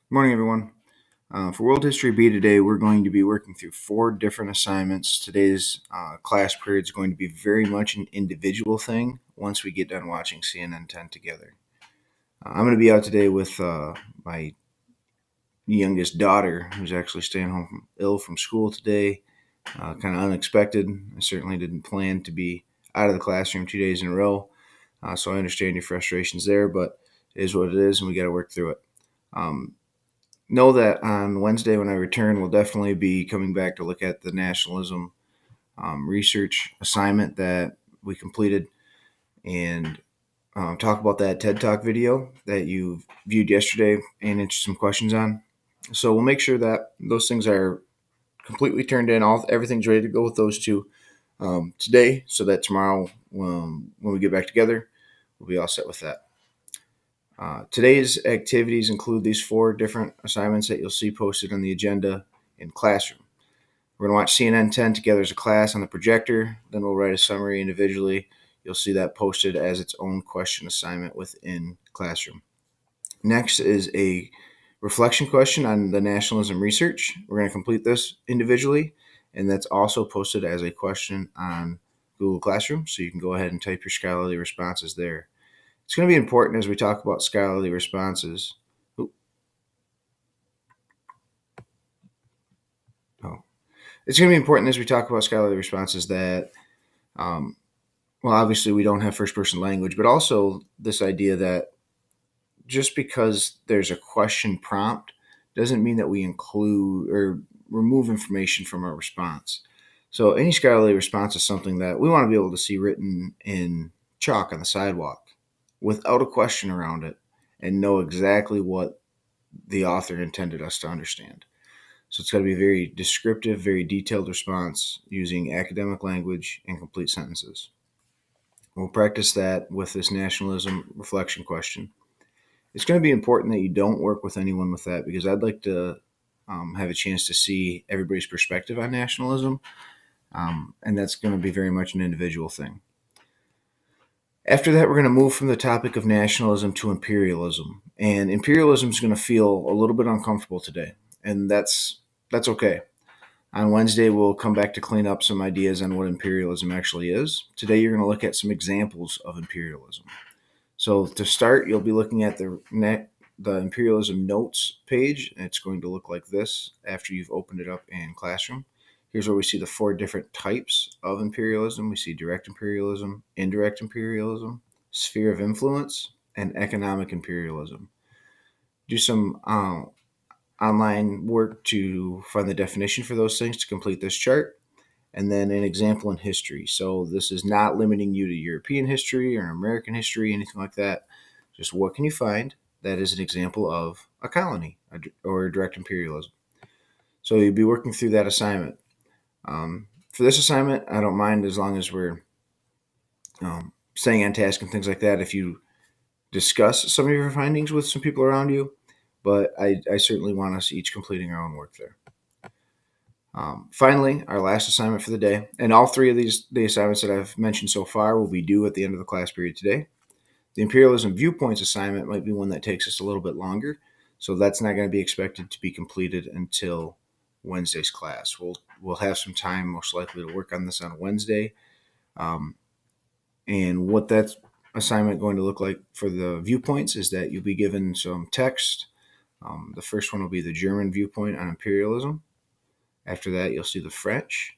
Morning, everyone. For World History B today, we're going to be working through four different assignments. Today's class period is going to be very much an individual thing once we get done watching CNN 10 together. I'm going to be out today with my youngest daughter, who's actually staying home ill from school today. Kind of unexpected. I certainly didn't plan to be out of the classroom 2 days in a row. So I understand your frustrations there, but it is what it is, and we got to work through it. Um, know that on Wednesday when I return, we'll definitely be coming back to look at the nationalism research assignment that we completed and talk about that TED Talk video that you viewed yesterday and answer some questions on. So we'll make sure that those things are completely turned in. Everything's ready to go with those two today, so that tomorrow when we get back together, we'll be all set with that. Today's activities include these four different assignments that you'll see posted on the agenda in Classroom. We're going to watch CNN 10 together as a class on the projector. Then we'll write a summary individually. You'll see that posted as its own question assignment within Classroom. Next is a reflection question on the nationalism research. We're going to complete this individually, and that's also posted as a question on Google Classroom, so you can go ahead and type your scholarly responses there. It's going to be important as we talk about scholarly responses. Oh, it's going to be important as we talk about scholarly responses that, well, obviously we don't have first person language, but also this idea that just because there's a question prompt doesn't mean that we include or remove information from our response. So any scholarly response is something that we want to be able to see written in chalk on the sidewalk without a question around it and know exactly what the author intended us to understand. So it's got to be a very descriptive, very detailed response using academic language and complete sentences. We'll practice that with this nationalism reflection question. It's going to be important that you don't work with anyone with that because I'd like to have a chance to see everybody's perspective on nationalism, and that's going to be very much an individual thing. After that, we're going to move from the topic of nationalism to imperialism, and imperialism is going to feel a little bit uncomfortable today, and that's okay. On Wednesday, we'll come back to clean up some ideas on what imperialism actually is. Today, you're going to look at some examples of imperialism. So to start, you'll be looking at the imperialism notes page, and it's going to look like this after you've opened it up in Classroom. Here's where we see the four different types of imperialism. We see direct imperialism, indirect imperialism, sphere of influence, and economic imperialism. Do some online work to find the definition for those things to complete this chart, and then an example in history. So this is not limiting you to European history or American history, anything like that. Just what can you find that is an example of a colony or direct imperialism? So you'll be working through that assignment. For this assignment, I don't mind as long as we're staying on task and things like that. If you discuss some of your findings with some people around you, but I certainly want us each completing our own work there. Finally, our last assignment for the day, and all three of the assignments that I've mentioned so far will be due at the end of the class period today. The imperialism viewpoints assignment might be one that takes us a little bit longer, so that's not going to be expected to be completed until Wednesday's class. We'll have some time, most likely, to work on this on Wednesday, and what that assignment going to look like for the viewpoints is that you'll be given some text. The first one will be the German viewpoint on imperialism. After that, you'll see the French,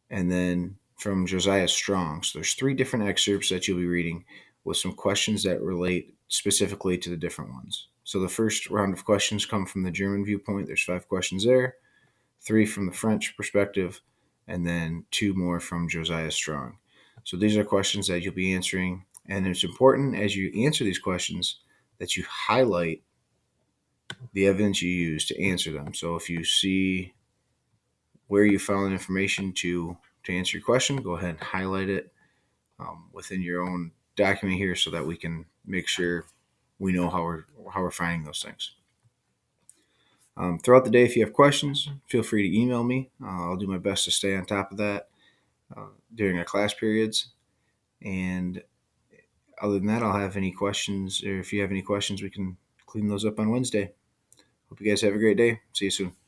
and then from Josiah Strong. So there's three different excerpts that you'll be reading with some questions that relate specifically to the different ones. So the first round of questions come from the German viewpoint. There's 5 questions there, 3 from the French perspective, and then 2 more from Josiah Strong. So these are questions that you'll be answering, and it's important as you answer these questions that you highlight the evidence you use to answer them. So if you see where you found information to answer your question, go ahead and highlight it within your own document here so that we can make sure we know how we're finding those things. Throughout the day, if you have questions, feel free to email me. I'll do my best to stay on top of that during our class periods. And other than that, I'll have any questions, or if you have any questions, we can clean those up on Wednesday. Hope you guys have a great day. See you soon.